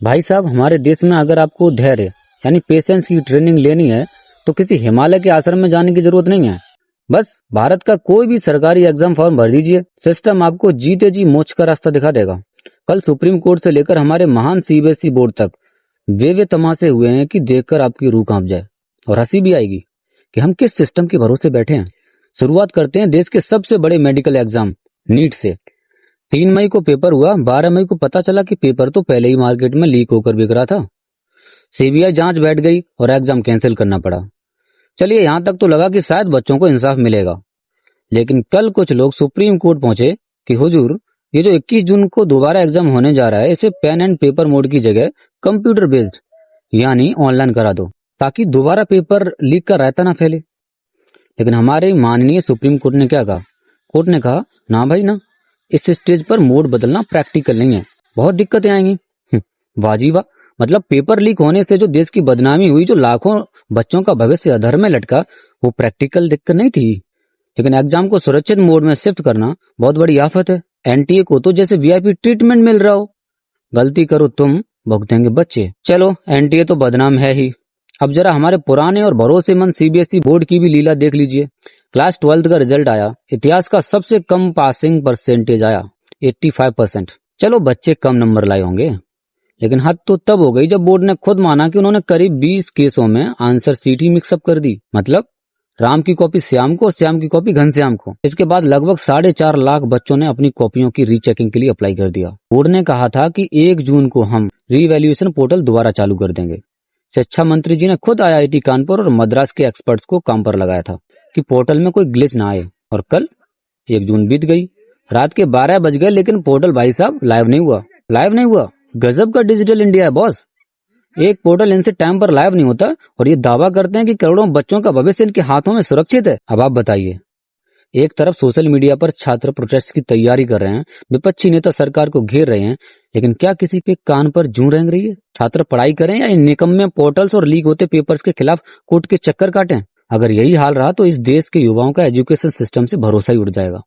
भाई साहब, हमारे देश में अगर आपको धैर्य यानी पेशेंस की ट्रेनिंग लेनी है तो किसी हिमालय के आश्रम में जाने की जरूरत नहीं है। बस भारत का कोई भी सरकारी एग्जाम फॉर्म भर दीजिए, सिस्टम आपको जीते जी मोक्ष का रास्ता दिखा देगा। कल सुप्रीम कोर्ट से लेकर हमारे महान सीबीएसई बोर्ड तक वे तमाशे हुए हैं कि देखकर आपकी रूह कांप जाए और हंसी भी आएगी कि हम किस सिस्टम के भरोसे बैठे हैं। शुरुआत करते हैं देश के सबसे बड़े मेडिकल एग्जाम नीट से। 3 मई को पेपर हुआ, 12 मई को पता चला कि पेपर तो पहले ही मार्केट में लीक होकर बिक रहा था। सीबीआई जांच बैठ गई और एग्जाम कैंसिल करना पड़ा। चलिए, यहां तक तो लगा कि शायद बच्चों को इंसाफ मिलेगा, लेकिन कल कुछ लोग सुप्रीम कोर्ट पहुंचे कि हुजूर, ये जो 21 जून को दोबारा एग्जाम होने जा रहा है, इसे पेन एंड पेपर मोड की जगह कंप्यूटर बेस्ड यानी ऑनलाइन करा दो, ताकि दोबारा पेपर लीक का रायता ना फैले। लेकिन हमारे माननीय सुप्रीम कोर्ट ने क्या कहा? कोर्ट ने कहा, ना भाई ना, इस स्टेज पर मोड बदलना प्रैक्टिकल नहीं है, बहुत दिक्कतें आएंगी। वाह वाह, मतलब पेपर लीक होने से जो देश की बदनामी हुई, जो लाखों बच्चों का भविष्य अधर में लटका, वो प्रैक्टिकल दिक्कत नहीं थी। लेकिन एग्जाम को सुरक्षित मोड में शिफ्ट करना बहुत बड़ी आफत है। एनटीए को तो जैसे वीआईपी ट्रीटमेंट मिल रहा हो। गलती करो तुम, भुगतेंगे बच्चे। चलो, एनटीए तो बदनाम है ही, अब जरा हमारे पुराने और भरोसेमंद सीबीएसई बोर्ड की भी लीला देख लीजिए। क्लास 12 का रिजल्ट आया, इतिहास का सबसे कम पासिंग परसेंटेज आया, 85%। चलो, बच्चे कम नंबर लाए होंगे, लेकिन हद तो तब हो गई जब बोर्ड ने खुद माना कि उन्होंने करीब 20 केसों में आंसर शीट ही मिक्सअप कर दी। मतलब राम की कॉपी श्याम को और श्याम की कॉपी घनश्याम को। इसके बाद लगभग 4.5 लाख बच्चों ने अपनी कॉपियों की रीचेकिंग के लिए अप्लाई कर दिया। बोर्ड ने कहा था कि 1 जून को हम रीवैल्यूएशन पोर्टल दोबारा चालू कर देंगे। शिक्षा मंत्री जी ने खुद आईआईटी कानपुर और मद्रास के एक्सपर्ट्स को काम पर लगाया था कि पोर्टल में कोई ग्लिच ना आए। और कल 1 जून बीत गई, रात के 12 बज गए, लेकिन पोर्टल भाई साहब लाइव नहीं हुआ। गजब का डिजिटल इंडिया है बॉस। एक पोर्टल इनसे टाइम पर लाइव नहीं होता और ये दावा करते हैं कि करोड़ों बच्चों का भविष्य इनके हाथों में सुरक्षित है। अब आप बताइए, एक तरफ सोशल मीडिया पर छात्र प्रोटेस्ट की तैयारी कर रहे हैं, विपक्षी नेता सरकार को घेर रहे हैं, लेकिन क्या किसी के कान पर जूं रेंग रही है? छात्र पढ़ाई करें या इन निकम्मे पोर्टल्स और लीक होते पेपर्स के खिलाफ कोर्ट के चक्कर काटें? अगर यही हाल रहा तो इस देश के युवाओं का एजुकेशन सिस्टम से भरोसा ही उड़ जाएगा।